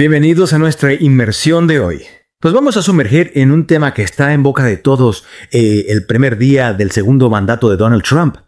Bienvenidos a nuestra inmersión de hoy. Nos vamos a sumergir en un tema que está en boca de todos el primer día del segundo mandato de Donald Trump.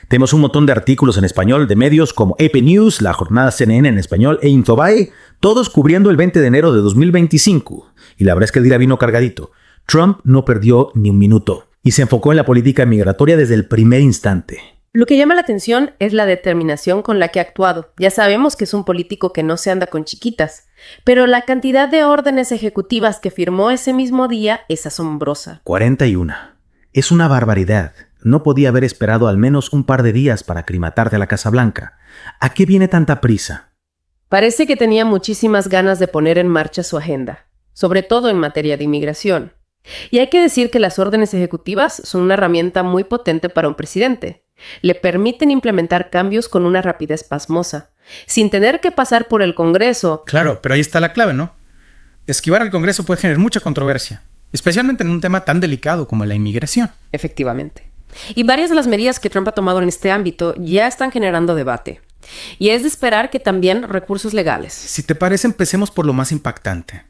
Tenemos un montón de artículos en español de medios como AP News, La Jornada CNN en español e Infobae, todos cubriendo el 20 de enero de 2025. Y la verdad es que el día vino cargadito. Trump no perdió ni un minuto y se enfocó en la política migratoria desde el primer instante. Lo que llama la atención es la determinación con la que ha actuado. Ya sabemos que es un político que no se anda con chiquitas, pero la cantidad de órdenes ejecutivas que firmó ese mismo día es asombrosa. 41. Es una barbaridad. No podía haber esperado al menos un par de días para aclimatarte a la Casa Blanca. ¿A qué viene tanta prisa? Parece que tenía muchísimas ganas de poner en marcha su agenda, sobre todo en materia de inmigración. Y hay que decir que las órdenes ejecutivas son una herramienta muy potente para un presidente. Le permiten implementar cambios con una rapidez pasmosa, sin tener que pasar por el Congreso. Claro, pero ahí está la clave, ¿no? Esquivar al Congreso puede generar mucha controversia, especialmente en un tema tan delicado como la inmigración. Efectivamente. Y varias de las medidas que Trump ha tomado en este ámbito ya están generando debate. Y es de esperar que también recursos legales. Si te parece, empecemos por lo más impactante.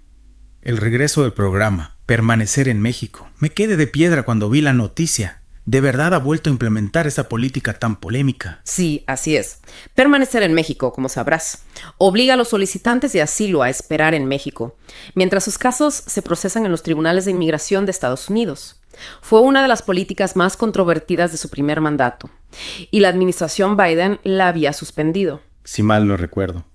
El regreso del programa, Permanecer en México. Me quedé de piedra cuando vi la noticia. ¿De verdad ha vuelto a implementar esa política tan polémica? Sí, así es. Permanecer en México, como sabrás, obliga a los solicitantes de asilo a esperar en México, mientras sus casos se procesan en los tribunales de inmigración de Estados Unidos. Fue una de las políticas más controvertidas de su primer mandato, y la administración Biden la había suspendido. Si mal no recuerdo.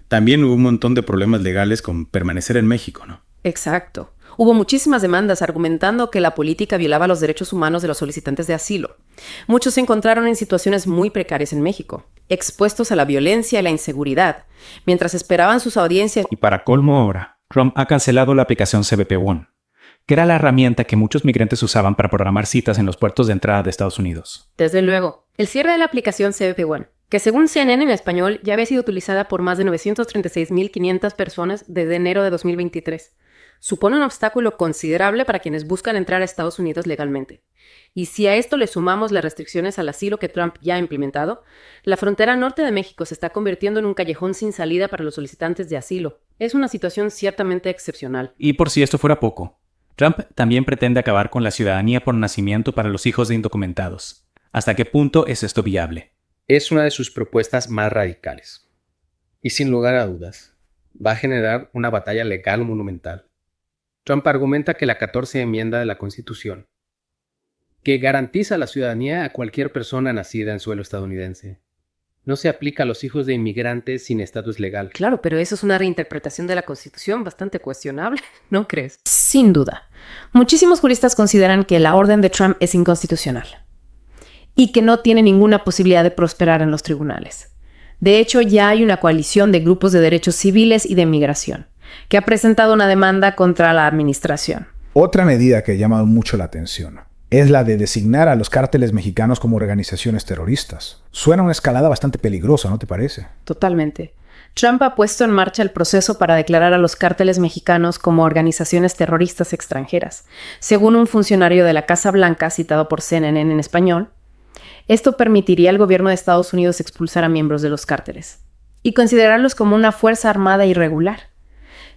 También hubo un montón de problemas legales con Permanecer en México, ¿no? Exacto. Hubo muchísimas demandas argumentando que la política violaba los derechos humanos de los solicitantes de asilo. Muchos se encontraron en situaciones muy precarias en México, expuestos a la violencia y la inseguridad, mientras esperaban sus audiencias. Y para colmo ahora, Trump ha cancelado la aplicación CBP One, que era la herramienta que muchos migrantes usaban para programar citas en los puertos de entrada de Estados Unidos. Desde luego, el cierre de la aplicación CBP One, que según CNN en español ya había sido utilizada por más de 936.500 personas desde enero de 2023. Supone un obstáculo considerable para quienes buscan entrar a Estados Unidos legalmente. Y si a esto le sumamos las restricciones al asilo que Trump ya ha implementado, la frontera norte de México se está convirtiendo en un callejón sin salida para los solicitantes de asilo. Es una situación ciertamente excepcional. Y por si esto fuera poco, Trump también pretende acabar con la ciudadanía por nacimiento para los hijos de indocumentados. ¿Hasta qué punto es esto viable? Es una de sus propuestas más radicales. Y sin lugar a dudas, va a generar una batalla legal monumental. Trump argumenta que la 14ª enmienda de la Constitución, que garantiza la ciudadanía a cualquier persona nacida en suelo estadounidense, no se aplica a los hijos de inmigrantes sin estatus legal. Claro, pero eso es una reinterpretación de la Constitución bastante cuestionable, ¿no crees? Sin duda. Muchísimos juristas consideran que la orden de Trump es inconstitucional y que no tiene ninguna posibilidad de prosperar en los tribunales. De hecho, ya hay una coalición de grupos de derechos civiles y de inmigración que ha presentado una demanda contra la administración. Otra medida que ha llamado mucho la atención es la de designar a los cárteles mexicanos como organizaciones terroristas. Suena una escalada bastante peligrosa, ¿no te parece? Totalmente. Trump ha puesto en marcha el proceso para declarar a los cárteles mexicanos como organizaciones terroristas extranjeras. Según un funcionario de la Casa Blanca citado por CNN en español, esto permitiría al gobierno de Estados Unidos expulsar a miembros de los cárteles y considerarlos como una fuerza armada irregular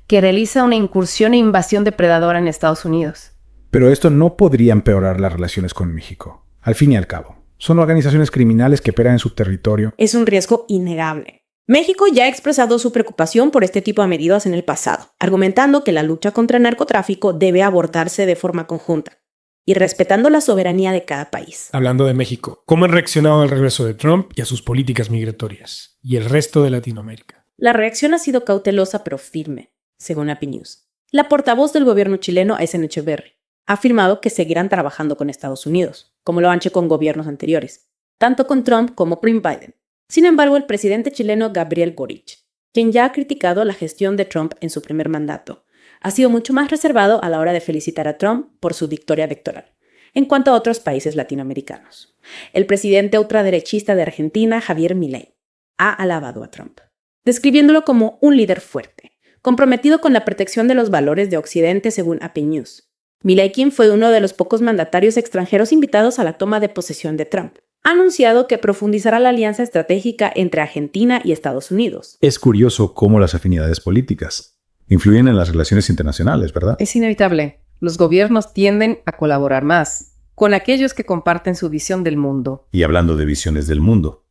que realiza una incursión e invasión depredadora en Estados Unidos. Pero esto no podría empeorar las relaciones con México. Al fin y al cabo, son organizaciones criminales que operan en su territorio. Es un riesgo innegable. México ya ha expresado su preocupación por este tipo de medidas en el pasado, argumentando que la lucha contra el narcotráfico debe abordarse de forma conjunta y respetando la soberanía de cada país. Hablando de México, ¿cómo han reaccionado al regreso de Trump y a sus políticas migratorias? Y el resto de Latinoamérica. La reacción ha sido cautelosa pero firme, según AP News. La portavoz del gobierno chileno, Aysén Echeverry, ha afirmado que seguirán trabajando con Estados Unidos, como lo han hecho con gobiernos anteriores, tanto con Trump como con Biden. Sin embargo, el presidente chileno Gabriel Boric, quien ya ha criticado la gestión de Trump en su primer mandato, ha sido mucho más reservado a la hora de felicitar a Trump por su victoria electoral, en cuanto a otros países latinoamericanos. El presidente ultraderechista de Argentina, Javier Milei, ha alabado a Trump, describiéndolo como un líder fuerte, comprometido con la protección de los valores de Occidente según AP News. Milei, quien fue uno de los pocos mandatarios extranjeros invitados a la toma de posesión de Trump, ha anunciado que profundizará la alianza estratégica entre Argentina y Estados Unidos. Es curioso cómo las afinidades políticas Influyen en las relaciones internacionales, ¿verdad? Es inevitable. Los gobiernos tienden a colaborar más con aquellos que comparten su visión del mundo. Y hablando de visiones del mundo,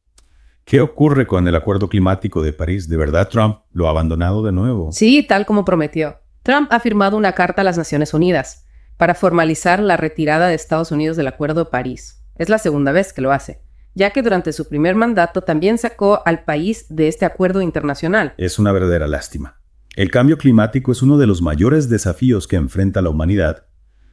¿qué ocurre con el Acuerdo Climático de París? ¿De verdad Trump lo ha abandonado de nuevo? Sí, tal como prometió. Trump ha firmado una carta a las Naciones Unidas para formalizar la retirada de Estados Unidos del Acuerdo de París. Es la segunda vez que lo hace, ya que durante su primer mandato también sacó al país de este acuerdo internacional. Es una verdadera lástima. El cambio climático es uno de los mayores desafíos que enfrenta la humanidad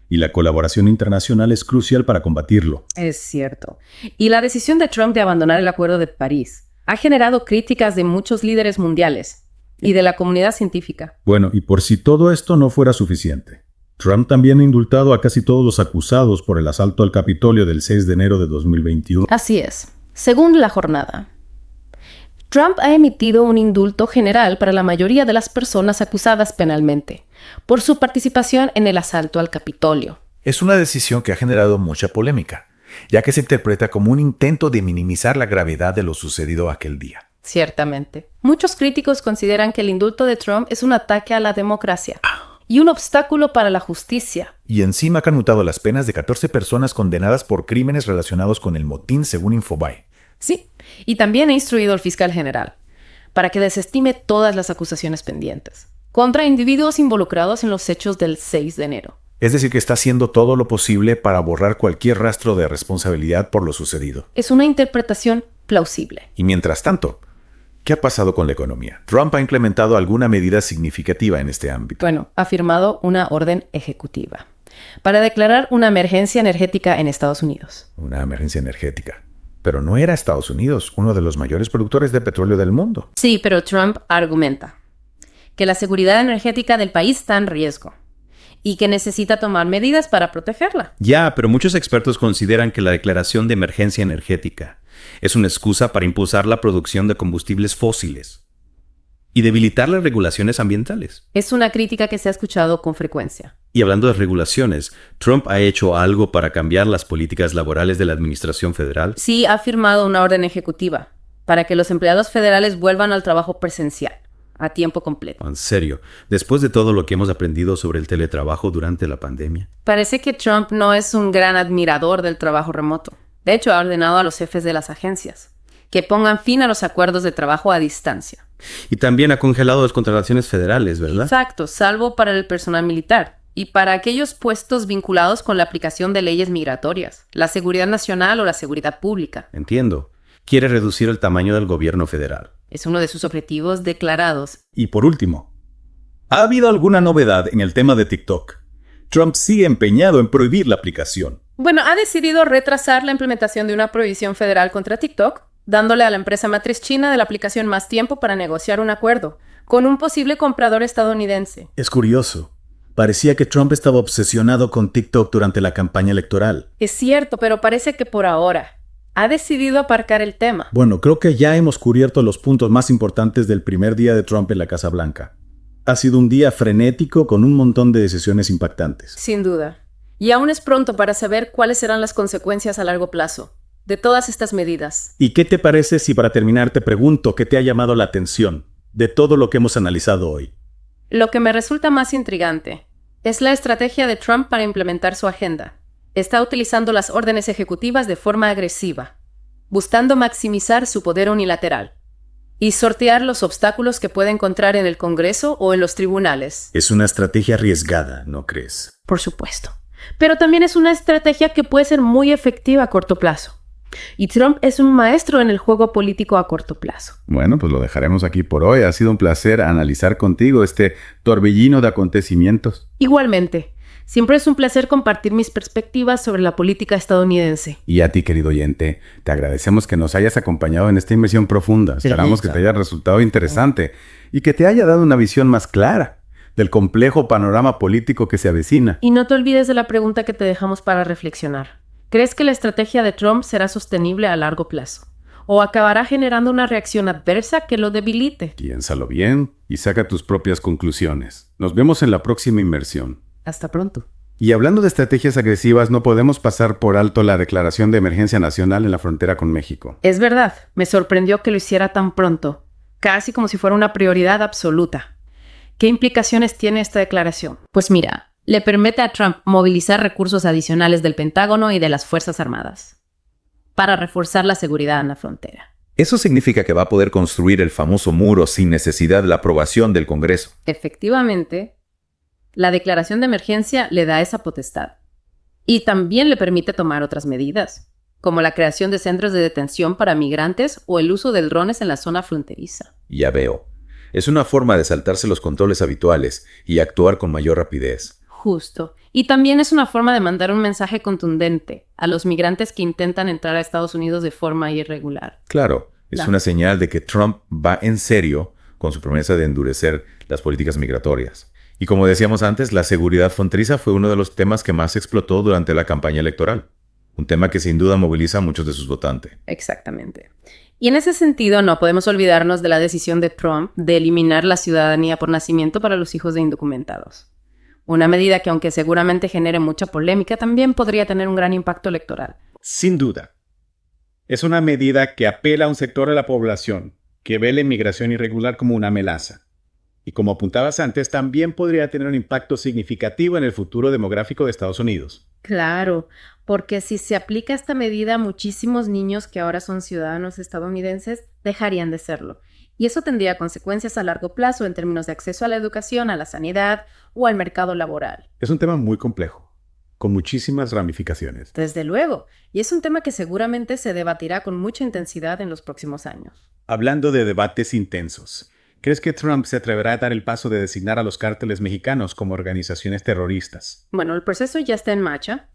y la colaboración internacional es crucial para combatirlo. Es cierto. Y la decisión de Trump de abandonar el Acuerdo de París ha generado críticas de muchos líderes mundiales y de la comunidad científica. Bueno, y por si todo esto no fuera suficiente, Trump también ha indultado a casi todos los acusados por el asalto al Capitolio del 6 de enero de 2021. Así es. Según La Jornada, Trump ha emitido un indulto general para la mayoría de las personas acusadas penalmente por su participación en el asalto al Capitolio. Es una decisión que ha generado mucha polémica, ya que se interpreta como un intento de minimizar la gravedad de lo sucedido aquel día. Ciertamente. Muchos críticos consideran que el indulto de Trump es un ataque a la democracia y un obstáculo para la justicia. Y encima ha conmutado las penas de 14 personas condenadas por crímenes relacionados con el motín, según Infobae. Sí, y también ha instruido al fiscal general para que desestime todas las acusaciones pendientes contra individuos involucrados en los hechos del 6 de enero. Es decir, que está haciendo todo lo posible para borrar cualquier rastro de responsabilidad por lo sucedido. Es una interpretación plausible. Y mientras tanto, ¿qué ha pasado con la economía? ¿Trump ha implementado alguna medida significativa en este ámbito? Bueno, ha firmado una orden ejecutiva para declarar una emergencia energética en Estados Unidos. Una emergencia energética. Pero no era Estados Unidos uno de los mayores productores de petróleo del mundo. Sí, pero Trump argumenta que la seguridad energética del país está en riesgo y que necesita tomar medidas para protegerla. Ya, pero muchos expertos consideran que la declaración de emergencia energética es una excusa para impulsar la producción de combustibles fósiles y debilitar las regulaciones ambientales. Es una crítica que se ha escuchado con frecuencia. Y hablando de regulaciones, ¿Trump ha hecho algo para cambiar las políticas laborales de la administración federal? Sí, ha firmado una orden ejecutiva para que los empleados federales vuelvan al trabajo presencial, a tiempo completo. En serio, después de todo lo que hemos aprendido sobre el teletrabajo durante la pandemia. Parece que Trump no es un gran admirador del trabajo remoto. De hecho, ha ordenado a los jefes de las agencias que pongan fin a los acuerdos de trabajo a distancia. Y también ha congelado las contrataciones federales, ¿verdad? Exacto, salvo para el personal militar y para aquellos puestos vinculados con la aplicación de leyes migratorias, la seguridad nacional o la seguridad pública. Entiendo. Quiere reducir el tamaño del gobierno federal. Es uno de sus objetivos declarados. Y por último, ¿ha habido alguna novedad en el tema de TikTok? Trump sigue empeñado en prohibir la aplicación. Bueno, ha decidido retrasar la implementación de una prohibición federal contra TikTok, dándole a la empresa matriz china de la aplicación más tiempo para negociar un acuerdo con un posible comprador estadounidense. Es curioso. Parecía que Trump estaba obsesionado con TikTok durante la campaña electoral. Es cierto, pero parece que por ahora ha decidido aparcar el tema. Bueno, creo que ya hemos cubierto los puntos más importantes del primer día de Trump en la Casa Blanca. Ha sido un día frenético con un montón de decisiones impactantes. Sin duda. Y aún es pronto para saber cuáles serán las consecuencias a largo plazo de todas estas medidas. ¿Y qué te parece si para terminar te pregunto qué te ha llamado la atención de todo lo que hemos analizado hoy? Lo que me resulta más intrigante es la estrategia de Trump para implementar su agenda. Está utilizando las órdenes ejecutivas de forma agresiva, buscando maximizar su poder unilateral y sortear los obstáculos que puede encontrar en el Congreso o en los tribunales. Es una estrategia arriesgada, ¿no crees? Por supuesto. Pero también es una estrategia que puede ser muy efectiva a corto plazo. Y Trump es un maestro en el juego político a corto plazo. Bueno, pues lo dejaremos aquí por hoy. Ha sido un placer analizar contigo este torbellino de acontecimientos. Igualmente. Siempre es un placer compartir mis perspectivas sobre la política estadounidense. Y a ti, querido oyente, te agradecemos que nos hayas acompañado en esta inmersión profunda. Esperamos que te haya resultado interesante y que te haya dado una visión más clara del complejo panorama político que se avecina. Y no te olvides de la pregunta que te dejamos para reflexionar. ¿Crees que la estrategia de Trump será sostenible a largo plazo? ¿O acabará generando una reacción adversa que lo debilite? Piénsalo bien y saca tus propias conclusiones. Nos vemos en la próxima inmersión. Hasta pronto. Y hablando de estrategias agresivas, no podemos pasar por alto la declaración de emergencia nacional en la frontera con México. Es verdad, me sorprendió que lo hiciera tan pronto, casi como si fuera una prioridad absoluta. ¿Qué implicaciones tiene esta declaración? Pues mira, le permite a Trump movilizar recursos adicionales del Pentágono y de las Fuerzas Armadas para reforzar la seguridad en la frontera. Eso significa que va a poder construir el famoso muro sin necesidad de la aprobación del Congreso. Efectivamente, la declaración de emergencia le da esa potestad. Y también le permite tomar otras medidas, como la creación de centros de detención para migrantes o el uso de drones en la zona fronteriza. Ya veo. Es una forma de saltarse los controles habituales y actuar con mayor rapidez. Justo. Y también es una forma de mandar un mensaje contundente a los migrantes que intentan entrar a Estados Unidos de forma irregular. Claro, es Claro. una señal de que Trump va en serio con su promesa de endurecer las políticas migratorias. Y como decíamos antes, la seguridad fronteriza fue uno de los temas que más explotó durante la campaña electoral. Un tema que sin duda moviliza a muchos de sus votantes. Exactamente. Y en ese sentido, no podemos olvidarnos de la decisión de Trump de eliminar la ciudadanía por nacimiento para los hijos de indocumentados. Una medida que, aunque seguramente genere mucha polémica, también podría tener un gran impacto electoral. Sin duda. Es una medida que apela a un sector de la población que ve la inmigración irregular como una amenaza. Y como apuntabas antes, también podría tener un impacto significativo en el futuro demográfico de Estados Unidos. Claro, porque si se aplica esta medida, muchísimos niños que ahora son ciudadanos estadounidenses dejarían de serlo. Y eso tendría consecuencias a largo plazo en términos de acceso a la educación, a la sanidad o al mercado laboral. Es un tema muy complejo, con muchísimas ramificaciones. Desde luego, y es un tema que seguramente se debatirá con mucha intensidad en los próximos años. Hablando de debates intensos, ¿crees que Trump se atreverá a dar el paso de designar a los cárteles mexicanos como organizaciones terroristas? Bueno, el proceso ya está en marcha.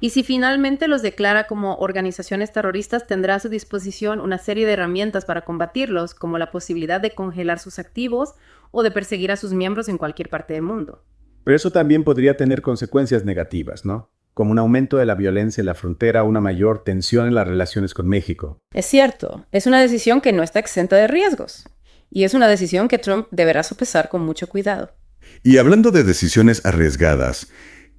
Y si finalmente los declara como organizaciones terroristas, tendrá a su disposición una serie de herramientas para combatirlos, como la posibilidad de congelar sus activos o de perseguir a sus miembros en cualquier parte del mundo. Pero eso también podría tener consecuencias negativas, ¿no? Como un aumento de la violencia en la frontera, una mayor tensión en las relaciones con México. Es cierto, es una decisión que no está exenta de riesgos. Y es una decisión que Trump deberá sopesar con mucho cuidado. Y hablando de decisiones arriesgadas,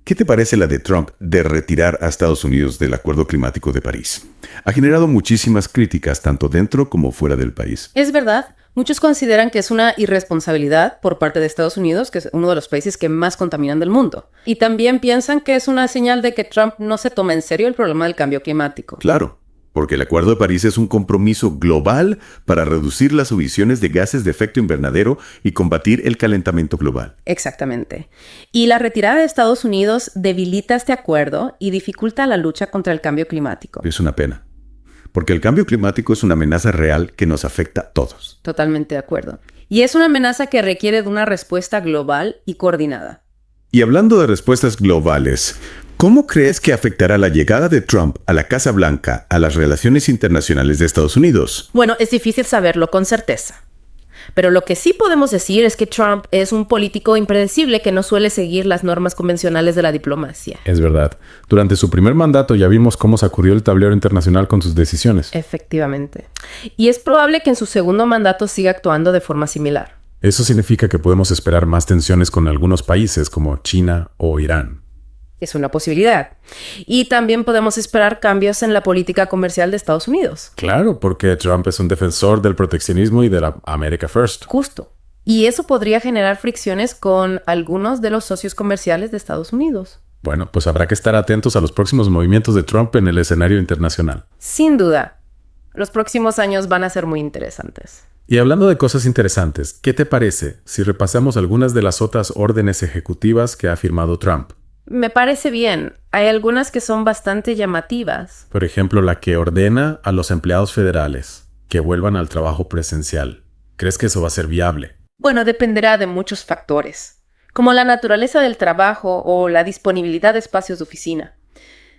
¿qué te parece la de Trump de retirar a Estados Unidos del Acuerdo Climático de París? Ha generado muchísimas críticas tanto dentro como fuera del país. Es verdad, muchos consideran que es una irresponsabilidad por parte de Estados Unidos, que es uno de los países que más contaminan del mundo. Y también piensan que es una señal de que Trump no se toma en serio el problema del cambio climático. Claro, porque el Acuerdo de París es un compromiso global para reducir las emisiones de gases de efecto invernadero y combatir el calentamiento global. Exactamente. Y la retirada de Estados Unidos debilita este acuerdo y dificulta la lucha contra el cambio climático. Es una pena, porque el cambio climático es una amenaza real que nos afecta a todos. Totalmente de acuerdo. Y es una amenaza que requiere de una respuesta global y coordinada. Y hablando de respuestas globales, ¿cómo crees que afectará la llegada de Trump a la Casa Blanca a las relaciones internacionales de Estados Unidos? Bueno, es difícil saberlo con certeza. Pero lo que sí podemos decir es que Trump es un político impredecible que no suele seguir las normas convencionales de la diplomacia. Es verdad. Durante su primer mandato ya vimos cómo sacudió el tablero internacional con sus decisiones. Efectivamente. Y es probable que en su segundo mandato siga actuando de forma similar. Eso significa que podemos esperar más tensiones con algunos países como China o Irán. Es una posibilidad. Y también podemos esperar cambios en la política comercial de Estados Unidos. Claro, porque Trump es un defensor del proteccionismo y de la America First. Justo. Y eso podría generar fricciones con algunos de los socios comerciales de Estados Unidos. Bueno, pues habrá que estar atentos a los próximos movimientos de Trump en el escenario internacional. Sin duda. Los próximos años van a ser muy interesantes. Y hablando de cosas interesantes, ¿qué te parece si repasamos algunas de las otras órdenes ejecutivas que ha firmado Trump? Me parece bien. Hay algunas que son bastante llamativas. Por ejemplo, la que ordena a los empleados federales que vuelvan al trabajo presencial. ¿Crees que eso va a ser viable? Bueno, dependerá de muchos factores, como la naturaleza del trabajo o la disponibilidad de espacios de oficina.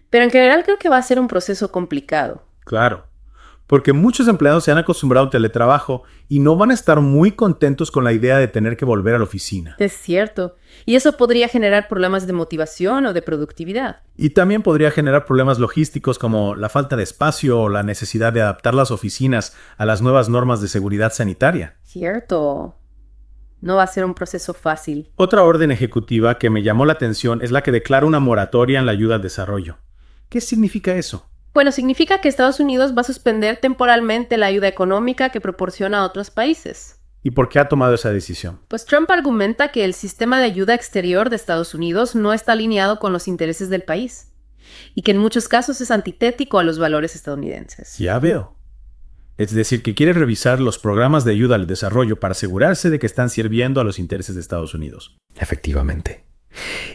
Pero en general creo que va a ser un proceso complicado. Claro, porque muchos empleados se han acostumbrado al teletrabajo y no van a estar muy contentos con la idea de tener que volver a la oficina. Es cierto. Y eso podría generar problemas de motivación o de productividad. Y también podría generar problemas logísticos como la falta de espacio o la necesidad de adaptar las oficinas a las nuevas normas de seguridad sanitaria. Cierto. No va a ser un proceso fácil. Otra orden ejecutiva que me llamó la atención es la que declara una moratoria en la ayuda al desarrollo. ¿Qué significa eso? Bueno, significa que Estados Unidos va a suspender temporalmente la ayuda económica que proporciona a otros países. ¿Y por qué ha tomado esa decisión? Pues Trump argumenta que el sistema de ayuda exterior de Estados Unidos no está alineado con los intereses del país y que en muchos casos es antitético a los valores estadounidenses. Ya veo. Es decir, que quiere revisar los programas de ayuda al desarrollo para asegurarse de que están sirviendo a los intereses de Estados Unidos. Efectivamente.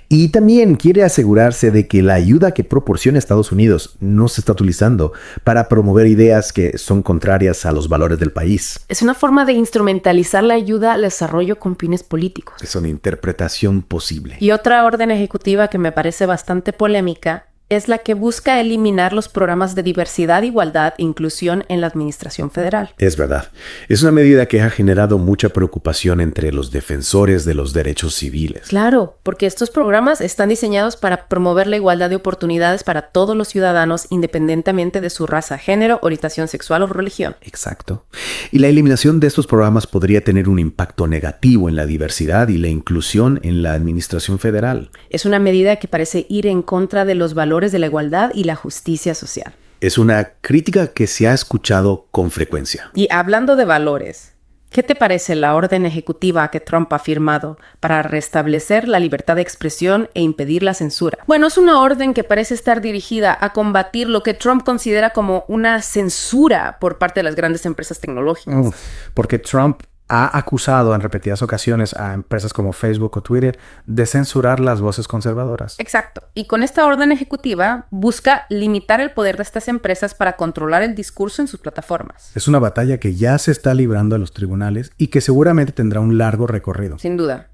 Y también quiere asegurarse de que la ayuda que proporciona Estados Unidos no se está utilizando para promover ideas que son contrarias a los valores del país. Es una forma de instrumentalizar la ayuda al desarrollo con fines políticos. Es una interpretación posible. Y otra orden ejecutiva que me parece bastante polémica es la que busca eliminar los programas de diversidad, igualdad e inclusión en la administración federal. Es verdad. Es una medida que ha generado mucha preocupación entre los defensores de los derechos civiles. Claro, porque estos programas están diseñados para promover la igualdad de oportunidades para todos los ciudadanos independientemente de su raza, género, orientación sexual o religión. Exacto. Y la eliminación de estos programas podría tener un impacto negativo en la diversidad y la inclusión en la administración federal. Es una medida que parece ir en contra de los valores de la igualdad y la justicia social. Es una crítica que se ha escuchado con frecuencia. Y hablando de valores, ¿qué te parece la orden ejecutiva que Trump ha firmado para restablecer la libertad de expresión e impedir la censura? Bueno, es una orden que parece estar dirigida a combatir lo que Trump considera como una censura por parte de las grandes empresas tecnológicas. Porque Trump ha acusado en repetidas ocasiones a empresas como Facebook o Twitter de censurar las voces conservadoras. Exacto. Y con esta orden ejecutiva busca limitar el poder de estas empresas para controlar el discurso en sus plataformas. Es una batalla que ya se está librando a los tribunales y que seguramente tendrá un largo recorrido. Sin duda.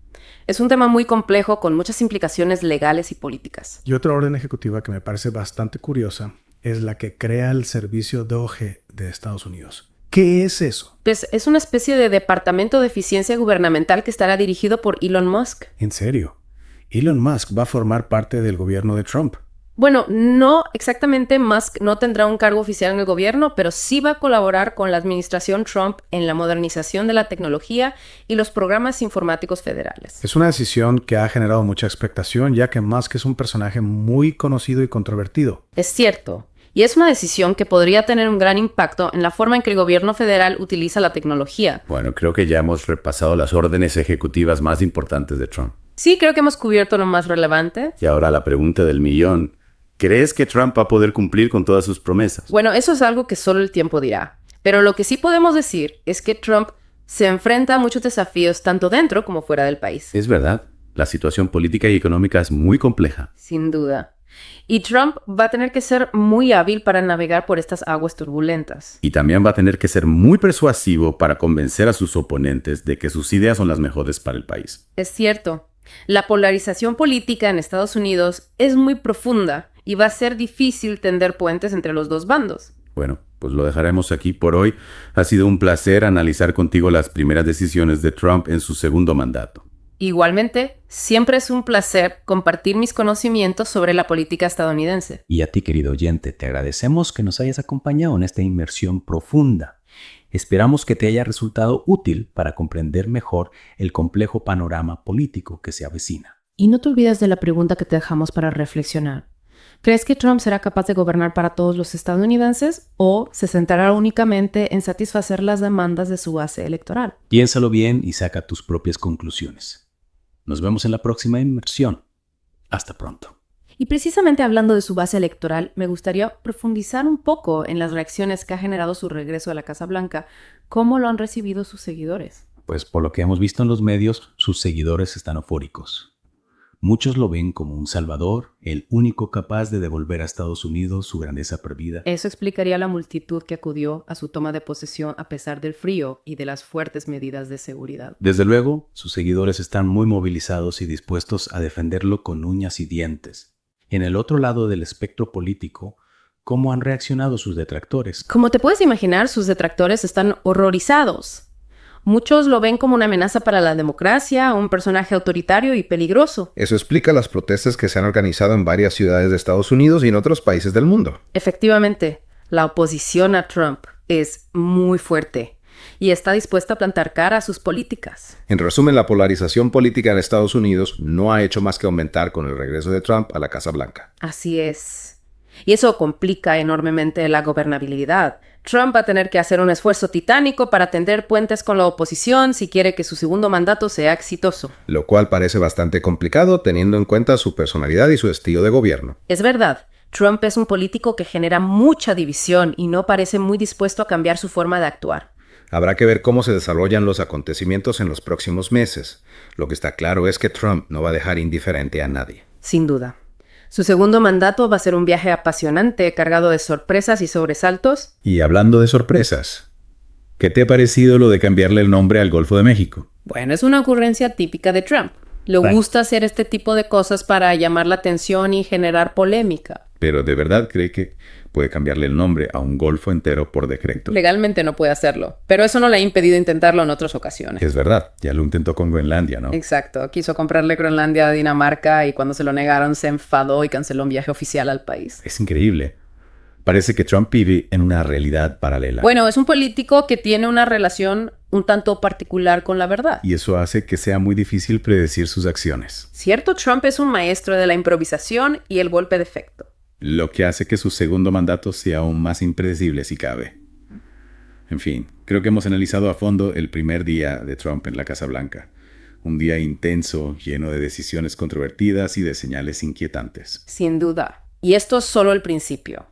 Es un tema muy complejo con muchas implicaciones legales y políticas. Y otra orden ejecutiva que me parece bastante curiosa es la que crea el servicio DOGE de Estados Unidos. ¿Qué es eso? Pues es una especie de departamento de eficiencia gubernamental que estará dirigido por Elon Musk. ¿En serio? Elon Musk va a formar parte del gobierno de Trump. Bueno, no exactamente. Musk no tendrá un cargo oficial en el gobierno, pero sí va a colaborar con la administración Trump en la modernización de la tecnología y los programas informáticos federales. Es una decisión que ha generado mucha expectación, ya que Musk es un personaje muy conocido y controvertido. Es cierto. Y es una decisión que podría tener un gran impacto en la forma en que el gobierno federal utiliza la tecnología. Bueno, creo que ya hemos repasado las órdenes ejecutivas más importantes de Trump. Sí, creo que hemos cubierto lo más relevante. Y ahora la pregunta del millón. ¿Crees que Trump va a poder cumplir con todas sus promesas? Bueno, eso es algo que solo el tiempo dirá. Pero lo que sí podemos decir es que Trump se enfrenta a muchos desafíos tanto dentro como fuera del país. Es verdad. La situación política y económica es muy compleja. Sin duda. Y Trump va a tener que ser muy hábil para navegar por estas aguas turbulentas. Y también va a tener que ser muy persuasivo para convencer a sus oponentes de que sus ideas son las mejores para el país. Es cierto. La polarización política en Estados Unidos es muy profunda y va a ser difícil tender puentes entre los dos bandos. Bueno, pues lo dejaremos aquí por hoy. Ha sido un placer analizar contigo las primeras decisiones de Trump en su segundo mandato. Igualmente, siempre es un placer compartir mis conocimientos sobre la política estadounidense. Y a ti, querido oyente, te agradecemos que nos hayas acompañado en esta inmersión profunda. Esperamos que te haya resultado útil para comprender mejor el complejo panorama político que se avecina. Y no te olvides de la pregunta que te dejamos para reflexionar. ¿Crees que Trump será capaz de gobernar para todos los estadounidenses o se centrará únicamente en satisfacer las demandas de su base electoral? Piénsalo bien y saca tus propias conclusiones. Nos vemos en la próxima inmersión. Hasta pronto. Y precisamente hablando de su base electoral, me gustaría profundizar un poco en las reacciones que ha generado su regreso a la Casa Blanca. ¿Cómo lo han recibido sus seguidores? Pues por lo que hemos visto en los medios, sus seguidores están eufóricos. Muchos lo ven como un salvador, el único capaz de devolver a Estados Unidos su grandeza perdida. Eso explicaría la multitud que acudió a su toma de posesión a pesar del frío y de las fuertes medidas de seguridad. Desde luego, sus seguidores están muy movilizados y dispuestos a defenderlo con uñas y dientes. En el otro lado del espectro político, ¿cómo han reaccionado sus detractores? Como te puedes imaginar, sus detractores están horrorizados. Muchos lo ven como una amenaza para la democracia, un personaje autoritario y peligroso. Eso explica las protestas que se han organizado en varias ciudades de Estados Unidos y en otros países del mundo. Efectivamente, la oposición a Trump es muy fuerte y está dispuesta a plantar cara a sus políticas. En resumen, la polarización política en Estados Unidos no ha hecho más que aumentar con el regreso de Trump a la Casa Blanca. Así es. Y eso complica enormemente la gobernabilidad, Trump va a tener que hacer un esfuerzo titánico para tender puentes con la oposición si quiere que su segundo mandato sea exitoso. Lo cual parece bastante complicado teniendo en cuenta su personalidad y su estilo de gobierno. Es verdad, Trump es un político que genera mucha división y no parece muy dispuesto a cambiar su forma de actuar. Habrá que ver cómo se desarrollan los acontecimientos en los próximos meses. Lo que está claro es que Trump no va a dejar indiferente a nadie. Sin duda. Su segundo mandato va a ser un viaje apasionante, cargado de sorpresas y sobresaltos. Y hablando de sorpresas, ¿qué te ha parecido lo de cambiarle el nombre al Golfo de México? Bueno, es una ocurrencia típica de Trump. Le gusta hacer este tipo de cosas para llamar la atención y generar polémica. Pero ¿de verdad cree que puede cambiarle el nombre a un golfo entero por decreto? Legalmente no puede hacerlo, pero eso no le ha impedido intentarlo en otras ocasiones. Es verdad, ya lo intentó con Groenlandia, ¿no? Exacto, quiso comprarle Groenlandia a Dinamarca y cuando se lo negaron se enfadó y canceló un viaje oficial al país. Es increíble. Parece que Trump vive en una realidad paralela. Bueno, es un político que tiene una relación un tanto particular con la verdad. Y eso hace que sea muy difícil predecir sus acciones. Cierto, Trump es un maestro de la improvisación y el golpe de efecto. Lo que hace que su segundo mandato sea aún más impredecible si cabe. En fin, creo que hemos analizado a fondo el primer día de Trump en la Casa Blanca. Un día intenso, lleno de decisiones controvertidas y de señales inquietantes. Sin duda. Y esto es solo el principio.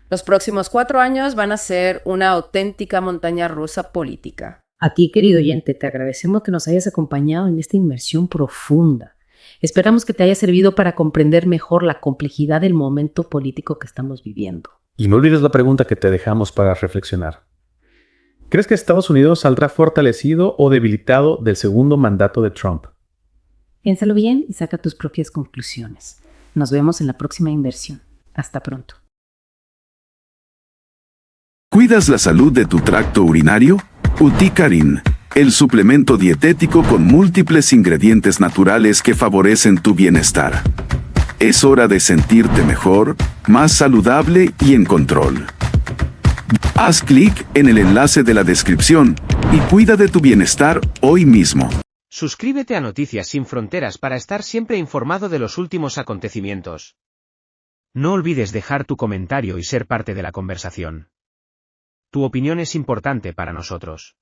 Los próximos 4 años van a ser una auténtica montaña rusa política. A ti, querido oyente, te agradecemos que nos hayas acompañado en esta inmersión profunda. Esperamos que te haya servido para comprender mejor la complejidad del momento político que estamos viviendo. Y no olvides la pregunta que te dejamos para reflexionar. ¿Crees que Estados Unidos saldrá fortalecido o debilitado del segundo mandato de Trump? Piénsalo bien y saca tus propias conclusiones. Nos vemos en la próxima inversión. Hasta pronto. ¿Cuidas la salud de tu tracto urinario? Uticarin, el suplemento dietético con múltiples ingredientes naturales que favorecen tu bienestar. Es hora de sentirte mejor, más saludable y en control. Haz clic en el enlace de la descripción y cuida de tu bienestar hoy mismo. Suscríbete a Noticias Sin Fronteras para estar siempre informado de los últimos acontecimientos. No olvides dejar tu comentario y ser parte de la conversación. Tu opinión es importante para nosotros.